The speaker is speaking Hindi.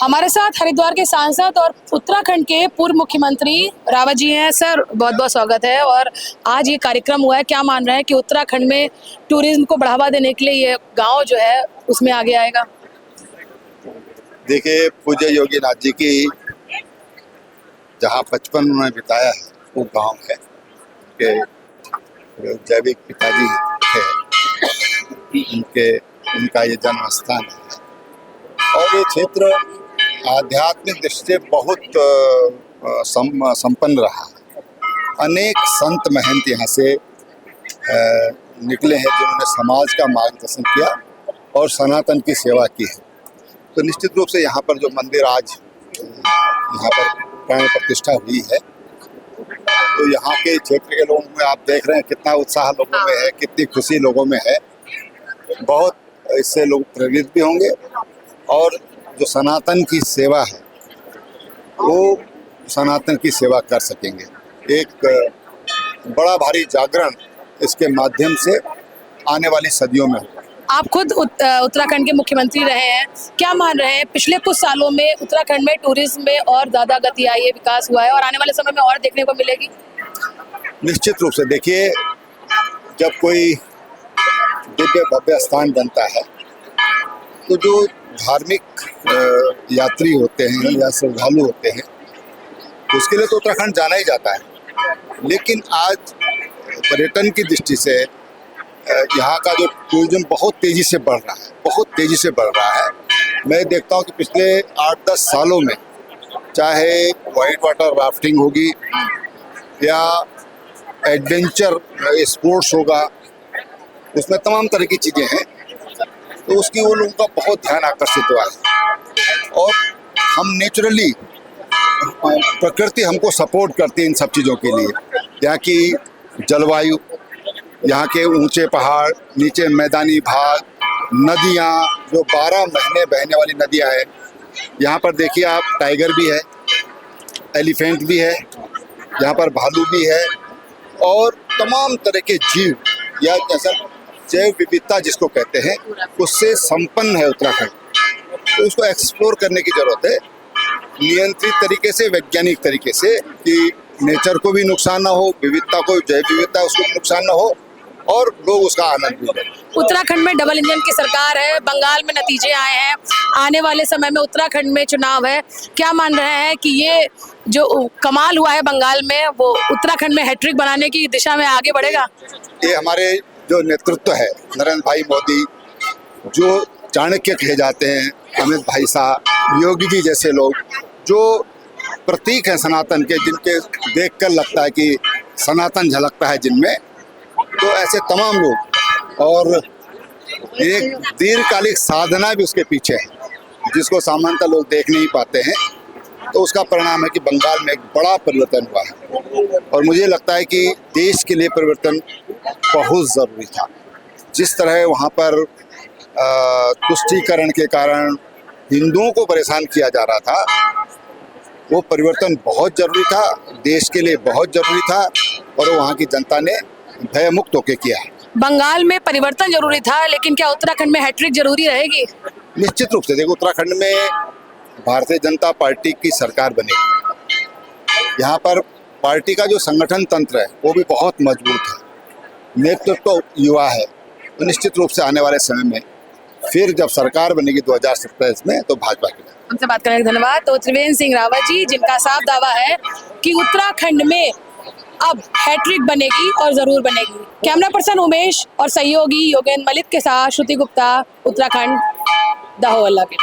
हमारे साथ हरिद्वार के सांसद और उत्तराखंड के पूर्व मुख्यमंत्री रावत जी हैं। सर, बहुत बहुत स्वागत है। और आज ये कार्यक्रम हुआ है, क्या मान रहे हैं कि उत्तराखंड में टूरिज्म को बढ़ावा देने के लिए ये गांव जो है उसमें आगे आएगा? देखिए, पूज्य योगी नाथ जी की जहाँ बचपन उन्होंने बिताया है वो गांव है के जैविक पिताजी थे, उनका ये जन्म स्थान है। और ये क्षेत्र आध्यात्मिक दृष्टि से बहुत संपन्न रहा है। अनेक संत महंत यहाँ से निकले हैं जिन्होंने समाज का मार्गदर्शन किया और सनातन की सेवा की है। तो निश्चित रूप से यहाँ पर जो मंदिर आज यहाँ पर प्राण प्रतिष्ठा हुई है, तो यहाँ के क्षेत्र के लोगों में आप देख रहे हैं कितना उत्साह लोगों में है, कितनी खुशी लोगों में है। बहुत इससे लोग प्रेरित भी होंगे और जो सनातन की सेवा है वो सनातन की सेवा कर सकेंगे। एक बड़ा भारी जागरण इसके माध्यम से आने वाली सदियों में होगा। आप खुद उत्तराखंड के मुख्यमंत्री रहे हैं, क्या मान रहे हैं पिछले कुछ सालों में उत्तराखंड में टूरिज्म में और ज़्यादा गति आई है, विकास हुआ है और आने वाले समय में और देखने को मिलेगी? निश्चित रूप से देखिए, जब कोई दिव्य भव्य स्थान बनता है तो जो धार्मिक यात्री होते हैं या श्रद्धालु होते हैं उसके लिए तो उत्तराखंड जाना ही जाता है। लेकिन आज पर्यटन की दृष्टि से यहाँ का जो टूरिज्म बहुत तेजी से बढ़ रहा है, बहुत तेजी से बढ़ रहा है। मैं देखता हूँ कि पिछले 8-10 सालों में चाहे वाइट वाटर राफ्टिंग होगी या एडवेंचर स्पोर्ट्स होगा, उसमें तमाम तरह की चीज़ें हैं, तो उसकी वो लोगों का बहुत ध्यान आकर्षित हुआ है। और हम नेचुरली प्रकृति हमको सपोर्ट करती है इन सब चीज़ों के लिए। यहाँ की जलवायु, यहाँ के ऊंचे पहाड़, नीचे मैदानी भाग, नदियाँ जो 12 महीने बहने वाली नदियाँ हैं। यहाँ पर देखिए आप, टाइगर भी है, एलिफेंट भी है, यहाँ पर भालू भी है और तमाम तरह के जीव या जैसा जैव विविधता जिसको कहते हैं उससे संपन्न है उत्तराखंड। तो उसको एक्सप्लोर करने की जरूरत है, नियंत्रित तरीके से, वैज्ञानिक तरीके से, कि नेचर को भी नुकसान ना हो, विविधता को, जैव विविधता उसको भी नुकसान ना हो और लोग उसका आनंद भी लें। उत्तराखंड में डबल इंजन की सरकार है, बंगाल में नतीजे आए हैं, आने वाले समय में उत्तराखंड में चुनाव है, क्या मान रहे हैं कि ये जो कमाल हुआ है बंगाल में वो उत्तराखंड में हैट्रिक बनाने की दिशा में आगे बढ़ेगा? ये हमारे जो नेतृत्व है, नरेंद्र भाई मोदी, जो चाणक्य कहे जाते हैं, अमित भाई साहब, योगी जी जैसे लोग जो प्रतीक हैं सनातन के, जिनके देखकर लगता है कि सनातन झलकता है जिनमें, तो ऐसे तमाम लोग। और एक दीर्घकालिक साधना भी उसके पीछे है जिसको सामान्यतः लोग देख नहीं पाते हैं। तो उसका परिणाम है कि बंगाल में एक बड़ा परिवर्तन हुआ है और मुझे लगता है कि देश के लिए परिवर्तन बहुत ज़रूरी था। जिस तरह वहाँ पर तुष्टीकरण के कारण हिंदुओं को परेशान किया जा रहा था, वो परिवर्तन बहुत ज़रूरी था, देश के लिए बहुत ज़रूरी था और वहाँ की जनता ने भय मुक्त होकर किया। बंगाल में परिवर्तन जरूरी था, लेकिन क्या उत्तराखंड में हैट्रिक जरूरी रहेगी? निश्चित रूप से देखो, उत्तराखंड में भारतीय जनता पार्टी की सरकार बनेगी। यहाँ पर पार्टी का जो संगठन तंत्र है वो भी बहुत मजबूत है, नेतृत्व तो युवा है। तो निश्चित रूप से आने वाले समय में फिर जब सरकार बनेगी 2027 में, तो भाजपा की। हमसे बात करने का धन्यवाद। तो त्रिवेंद्र सिंह रावत जी, जिनका साफ दावा है कि उत्तराखंड में अब हैट्रिक बनेगी और जरूर बनेगी। कैमरा पर्सन उमेश और सहयोगी योगेंद्र मलिक के साथ श्रुति गुप्ता, उत्तराखंड, दाहोवाला के।